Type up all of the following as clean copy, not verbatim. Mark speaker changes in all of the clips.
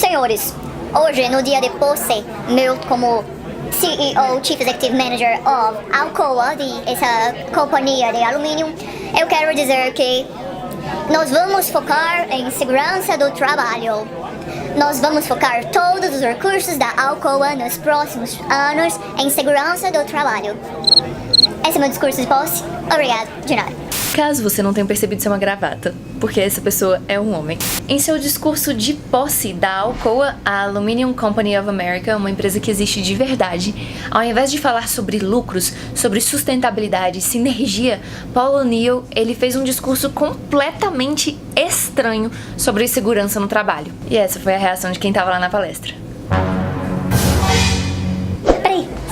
Speaker 1: Senhores, hoje, no dia de posse meu como CEO, Chief Executive Manager of Alcoa, essa companhia de alumínio, eu quero dizer que nós vamos focar em segurança do trabalho. Nós vamos focar todos os recursos da Alcoa nos próximos anos em segurança do trabalho. Esse é meu discurso de posse. Obrigado, de nada.
Speaker 2: Caso você não tenha percebido, isso é uma gravata, porque essa pessoa é um homem. Em seu discurso de posse da Alcoa, a Aluminium Company of America, uma empresa que existe de verdade, ao invés de falar sobre lucros, sobre sustentabilidade, sinergia, Paul O'Neill, ele fez um discurso completamente estranho sobre segurança no trabalho. E essa foi a reação de quem estava lá na palestra.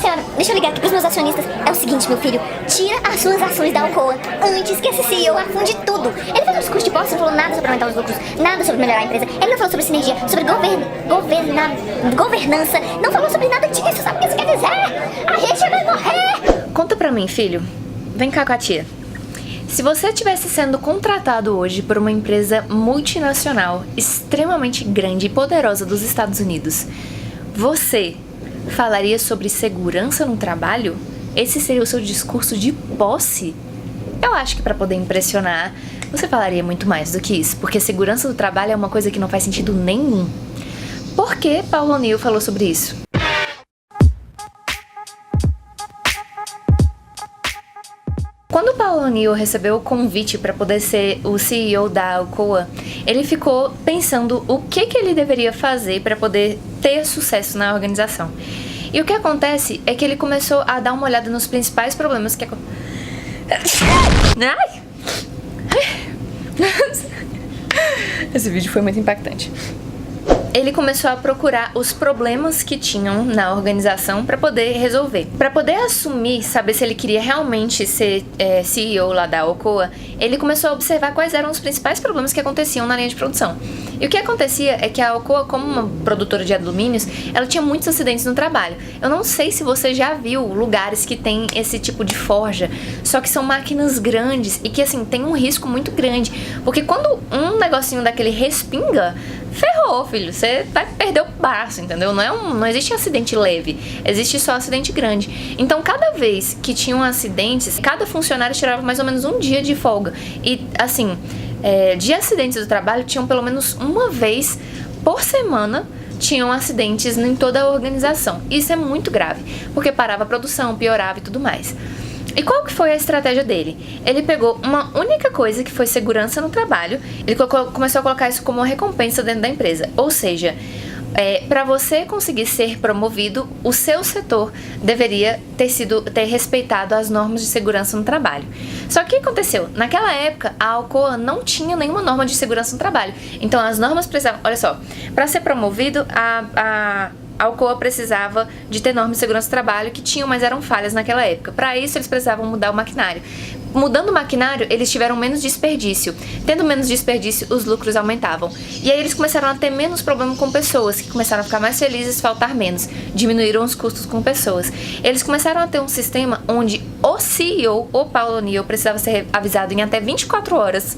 Speaker 1: Senhora, deixa eu ligar aqui pros meus acionistas. É o seguinte, meu filho, tira as suas ações da Alcoa antes que esse CEO afunde tudo. Ele fez um discurso de posse, não falou nada sobre aumentar os lucros, nada sobre melhorar a empresa. Ele não falou sobre sinergia, sobre governança, não falou sobre nada disso. Sabe o que isso quer dizer? A gente vai morrer!
Speaker 2: Conta pra mim, filho. Vem cá com a tia. Se você estivesse sendo contratado hoje por uma empresa multinacional extremamente grande e poderosa dos Estados Unidos, você falaria sobre segurança no trabalho? Esse seria o seu discurso de posse? Eu acho que para poder impressionar, você falaria muito mais do que isso, porque segurança do trabalho é uma coisa que não faz sentido nenhum. Por que Paul O'Neill falou sobre isso? Quando Paul O'Neill recebeu o convite para poder ser o CEO da Alcoa, ele ficou pensando o que ele deveria fazer para poder ter sucesso na organização. E o que acontece é que ele começou a dar uma olhada nos principais problemas que Esse vídeo foi muito impactante. Ele começou a procurar os problemas que tinham na organização para poder resolver. Para poder assumir, saber se ele queria realmente ser CEO lá da Alcoa, ele começou a observar quais eram os principais problemas que aconteciam na linha de produção. E o que acontecia é que a Alcoa, como uma produtora de alumínios, ela tinha muitos acidentes no trabalho. Eu não sei se você já viu lugares que tem esse tipo de forja, só que são máquinas grandes e que, assim, tem um risco muito grande. Porque quando um negocinho daquele respinga, ferrou, filho. Você vai perder o braço, entendeu? Não existe acidente leve, existe só acidente grande. Então, cada vez que tinham acidentes, cada funcionário tirava mais ou menos um dia de folga. E, assim, de acidentes do trabalho, tinham pelo menos uma vez por semana tinham acidentes em toda a organização. Isso é muito grave, porque parava a produção, piorava e tudo mais. E qual que foi a estratégia dele? Ele pegou uma única coisa, que foi segurança no trabalho. Ele começou a colocar isso como uma recompensa dentro da empresa. Ou seja, para você conseguir ser promovido, o seu setor deveria ter respeitado as normas de segurança no trabalho. Só que o que aconteceu? Naquela época, a Alcoa não tinha nenhuma norma de segurança no trabalho. Então as normas precisavam... Olha só, para ser promovido, a Alcoa precisava de ter normas de segurança do trabalho que tinham, mas eram falhas naquela época. Para isso, eles precisavam mudar o maquinário. Mudando o maquinário, eles tiveram menos desperdício. Tendo menos desperdício, os lucros aumentavam. E aí eles começaram a ter menos problema com pessoas, que começaram a ficar mais felizes, faltar menos. Diminuíram os custos com pessoas. Eles começaram a ter um sistema onde o CEO, o Paul O'Neill, precisava ser avisado em até 24 horas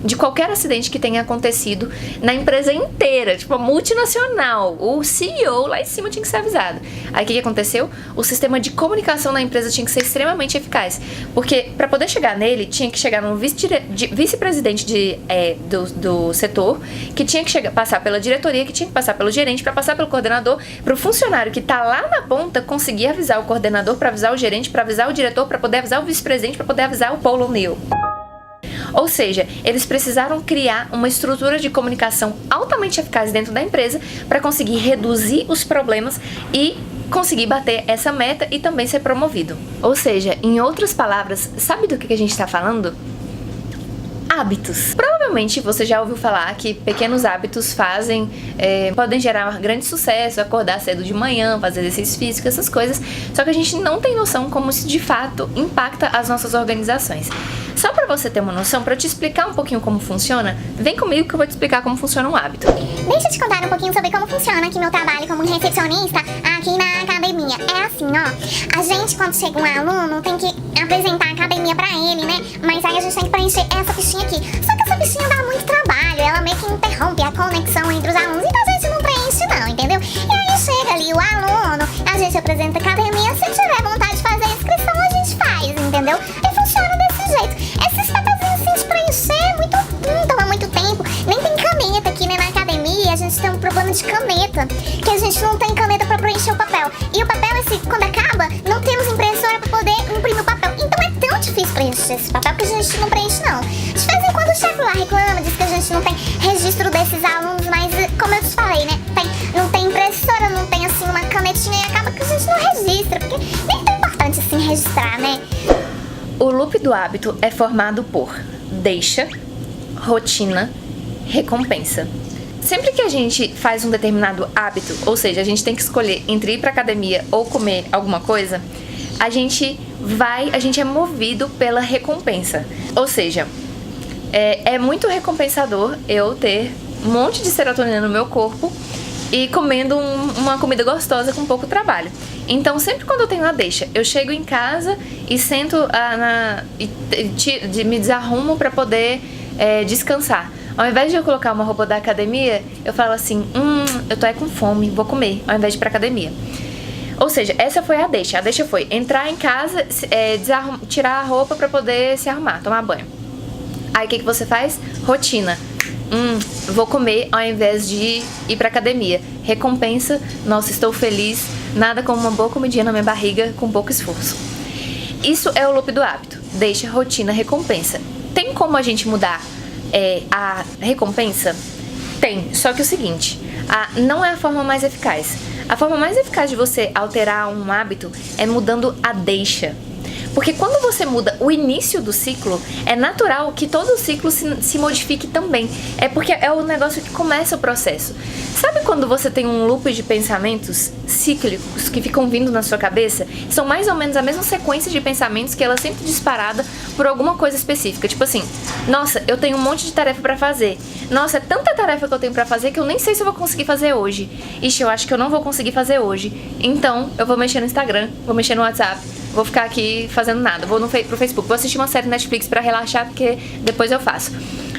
Speaker 2: de qualquer acidente que tenha acontecido na empresa inteira, tipo, a multinacional. O CEO lá em cima tinha que ser avisado. Aí o que aconteceu? O sistema de comunicação da empresa tinha que ser extremamente eficaz, porque para poder chegar nele, tinha que chegar no vice-presidente do setor, que tinha que passar pela diretoria, que tinha que passar pelo gerente, para passar pelo coordenador, para o funcionário que tá lá na ponta conseguir avisar o coordenador, para avisar o gerente, para avisar o diretor, para poder avisar o vice-presidente, para poder avisar o Paul O'Neill. Ou seja, eles precisaram criar uma estrutura de comunicação altamente eficaz dentro da empresa para conseguir reduzir os problemas e conseguir bater essa meta e também ser promovido. Ou seja, em outras palavras, sabe do que a gente está falando? Hábitos. Provavelmente você já ouviu falar que pequenos hábitos podem gerar grande sucesso, acordar cedo de manhã, fazer exercício físico, essas coisas, só que a gente não tem noção como isso de fato impacta as nossas organizações. Só pra você ter uma noção, pra eu te explicar um pouquinho como funciona, vem comigo que eu vou te explicar como funciona um hábito.
Speaker 1: Deixa eu te contar um pouquinho sobre como funciona aqui meu trabalho como recepcionista aqui na academia. É assim, ó, a gente quando chega um aluno tem que apresentar a academia pra ele, né? Mas aí a gente tem que preencher essa fichinha aqui. Só que essa fichinha dá muito trabalho, ela meio que interrompe a conexão entre os alunos, então a gente não preenche gente tem um problema de caneta, que a gente não tem caneta pra preencher o papel. E o papel, quando acaba, não temos impressora pra poder imprimir o papel. Então é tão difícil preencher esse papel que a gente não preenche, não. De vez em quando o chefe lá reclama, diz que a gente não tem registro desses alunos, mas como eu te falei, né? Não tem impressora, não tem assim uma canetinha e acaba que a gente não registra, porque nem tão importante assim registrar, né?
Speaker 2: O loop do hábito é formado por deixa, rotina, recompensa. Sempre que a gente faz um determinado hábito, ou seja, a gente tem que escolher entre ir pra academia ou comer alguma coisa, a gente é movido pela recompensa. Ou seja, é muito recompensador eu ter um monte de serotonina no meu corpo e comendo uma comida gostosa com pouco trabalho. Então, sempre quando eu tenho a deixa, eu chego em casa e sento me desarrumo pra poder descansar. Ao invés de eu colocar uma roupa da academia, eu falo assim, eu tô com fome, vou comer, ao invés de ir pra academia. Ou seja, essa foi a deixa. A deixa foi entrar em casa, tirar a roupa pra poder se arrumar, tomar banho. Aí o que você faz? Rotina. Vou comer ao invés de ir pra academia. Recompensa, nossa, estou feliz. Nada como uma boa comidinha na minha barriga com pouco esforço. Isso é o loop do hábito. Deixa, rotina, recompensa. Tem como a gente mudar a recompensa? Tem, só que é o seguinte, não é a forma mais eficaz. A forma mais eficaz de você alterar um hábito é mudando a deixa. Porque quando você muda o início do ciclo, é natural que todo o ciclo se modifique também. É porque é o negócio que começa o processo. Sabe quando você tem um loop de pensamentos cíclicos que ficam vindo na sua cabeça? São mais ou menos a mesma sequência de pensamentos que ela é sempre disparada por alguma coisa específica. Tipo assim, nossa, eu tenho um monte de tarefa pra fazer. Nossa, é tanta tarefa que eu tenho pra fazer que eu nem sei se eu vou conseguir fazer hoje. Ixi, eu acho que eu não vou conseguir fazer hoje. Então, eu vou mexer no Instagram, vou mexer no WhatsApp, vou ficar aqui fazendo nada, vou pro Facebook, vou assistir uma série Netflix pra relaxar, porque depois eu faço.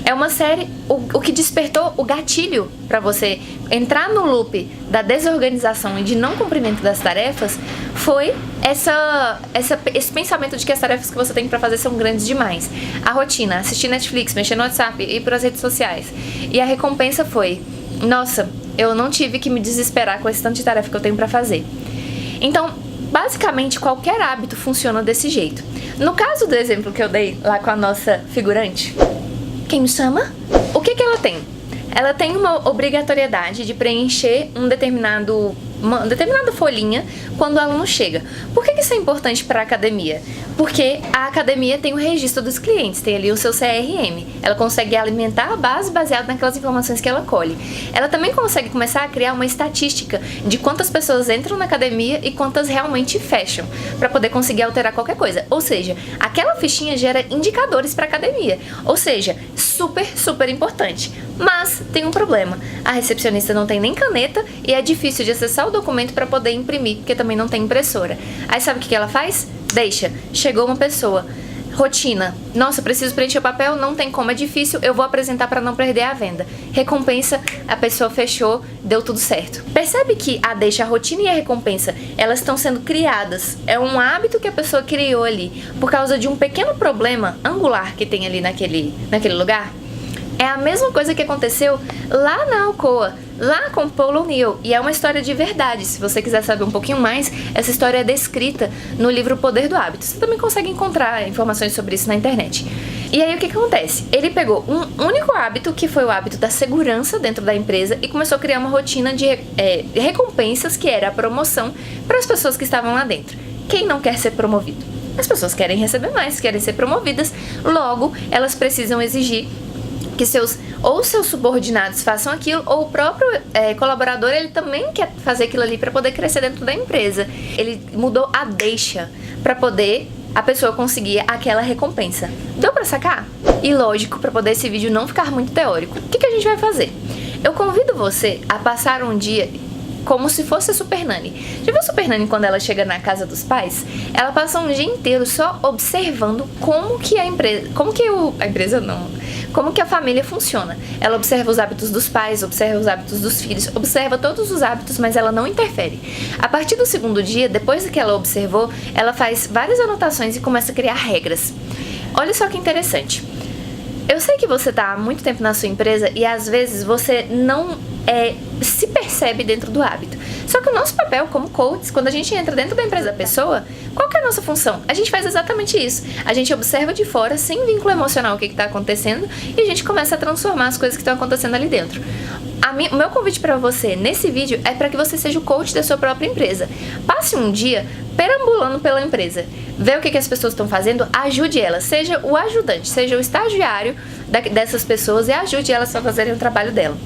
Speaker 2: É uma série, o que despertou o gatilho pra você entrar no loop da desorganização e de não cumprimento das tarefas foi esse pensamento de que as tarefas que você tem pra fazer são grandes demais. A rotina, assistir Netflix, mexer no WhatsApp, ir pras redes sociais. E a recompensa foi, nossa, eu não tive que me desesperar com esse tanto de tarefa que eu tenho pra fazer. Então, basicamente, qualquer hábito funciona desse jeito. No caso do exemplo que eu dei lá com a nossa figurante, quem me chama? O que ela tem? Ela tem uma obrigatoriedade de preencher uma determinada folhinha quando o aluno chega. Por que isso é importante para a academia? Porque a academia tem o registro dos clientes, tem ali o seu CRM. Ela consegue alimentar a base baseada naquelas informações que ela colhe. Ela também consegue começar a criar uma estatística de quantas pessoas entram na academia e quantas realmente fecham, para poder conseguir alterar qualquer coisa. Ou seja, aquela fichinha gera indicadores para a academia. Ou seja, super, super importante. Mas tem um problema. A recepcionista não tem nem caneta e é difícil de acessar o documento para poder imprimir, porque também não tem impressora. Aí sabe o que ela faz? Deixa. Chegou uma pessoa. Rotina. Nossa, preciso preencher o papel, não tem como, é difícil, eu vou apresentar para não perder a venda. Recompensa, a pessoa fechou, deu tudo certo. Percebe que a deixa, a rotina e a recompensa, elas estão sendo criadas. É um hábito que a pessoa criou ali por causa de um pequeno problema angular que tem ali naquele lugar. É a mesma coisa que aconteceu lá na Alcoa, lá com Paul O'Neill, e é uma história de verdade. Se você quiser saber um pouquinho mais, essa história é descrita no livro O Poder do Hábito. Você também consegue encontrar informações sobre isso na internet. E aí o que acontece? Ele pegou um único hábito, que foi o hábito da segurança dentro da empresa, e começou a criar uma rotina de recompensas, que era a promoção para as pessoas que estavam lá dentro. Quem não quer ser promovido? As pessoas querem receber mais, querem ser promovidas, logo elas precisam exigir que seus subordinados façam aquilo, ou o próprio colaborador, ele também quer fazer aquilo ali para poder crescer dentro da empresa. Ele mudou a deixa para poder a pessoa conseguir aquela recompensa. Deu para sacar? E lógico, para poder esse vídeo não ficar muito teórico, o que a gente vai fazer? Eu convido você a passar um dia como se fosse a Super Nanny. Já viu a Super Nanny quando ela chega na casa dos pais? Ela passa um dia inteiro só observando como que a família funciona. Ela observa os hábitos dos pais, observa os hábitos dos filhos, observa todos os hábitos, mas ela não interfere. A partir do segundo dia, depois que ela observou, ela faz várias anotações e começa a criar regras. Olha só que interessante. Eu sei que você tá há muito tempo na sua empresa e às vezes você não se percebe dentro do hábito. Só que o nosso papel como coaches, quando a gente entra dentro da empresa da pessoa, qual que é a nossa função? A gente faz exatamente isso. A gente observa de fora, sem vínculo emocional, o que está acontecendo e a gente começa a transformar as coisas que estão acontecendo ali dentro. O meu convite para você nesse vídeo é para que você seja o coach da sua própria empresa. Passe um dia perambulando pela empresa, vê o que as pessoas estão fazendo, ajude elas, seja o ajudante, seja o estagiário dessas pessoas e ajude elas a fazerem o trabalho dela.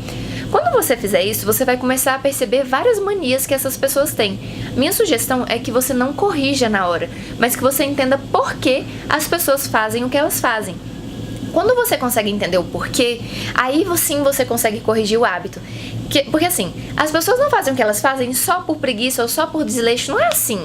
Speaker 2: Quando você fizer isso, você vai começar a perceber várias manias que essas pessoas têm. Minha sugestão é que você não corrija na hora, mas que você entenda por que as pessoas fazem o que elas fazem. Quando você consegue entender o porquê, aí sim você consegue corrigir o hábito. Porque assim, as pessoas não fazem o que elas fazem só por preguiça ou só por desleixo, não é assim.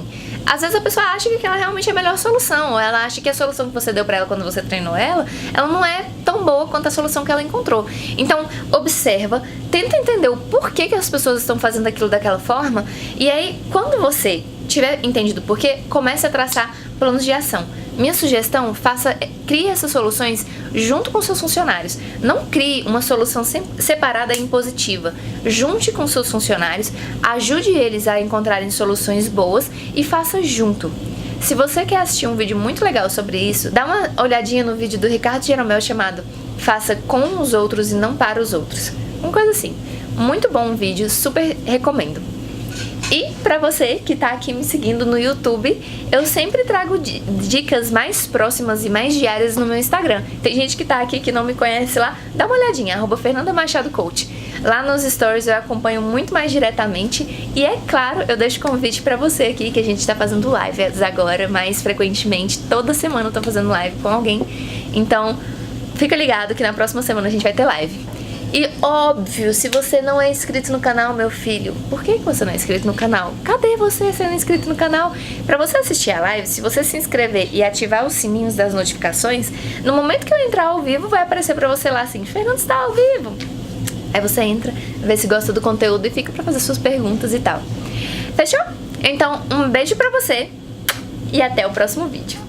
Speaker 2: Às vezes a pessoa acha que aquela realmente é a melhor solução, ou ela acha que a solução que você deu pra ela quando você treinou ela não é tão boa quanto a solução que ela encontrou. Então, observa, tenta entender o porquê que as pessoas estão fazendo aquilo daquela forma, e aí, quando você tiver entendido o porquê, comece a traçar planos de ação. Minha sugestão, crie essas soluções junto com seus funcionários. Não crie uma solução separada e impositiva. Junte com seus funcionários, ajude eles a encontrarem soluções boas e faça junto. Se você quer assistir um vídeo muito legal sobre isso, dá uma olhadinha no vídeo do Ricardo Jeromel chamado Faça com os outros e não para os outros. Uma coisa assim. Muito bom vídeo, super recomendo. E pra você que tá aqui me seguindo no YouTube, eu sempre trago dicas mais próximas e mais diárias no meu Instagram. Tem gente que tá aqui que não me conhece lá, dá uma olhadinha, @FernandaMachadoCoach. Lá nos stories eu acompanho muito mais diretamente e é claro, eu deixo convite pra você aqui que a gente tá fazendo lives agora mais frequentemente. Toda semana eu tô fazendo live com alguém, então fica ligado que na próxima semana a gente vai ter live. E óbvio, se você não é inscrito no canal, meu filho, por que você não é inscrito no canal? Cadê você sendo inscrito no canal? Pra você assistir a live, se você se inscrever e ativar os sininhos das notificações, no momento que eu entrar ao vivo, vai aparecer pra você lá assim, Fernando está ao vivo. Aí você entra, vê se gosta do conteúdo e fica pra fazer suas perguntas e tal. Fechou? Então, um beijo pra você e até o próximo vídeo.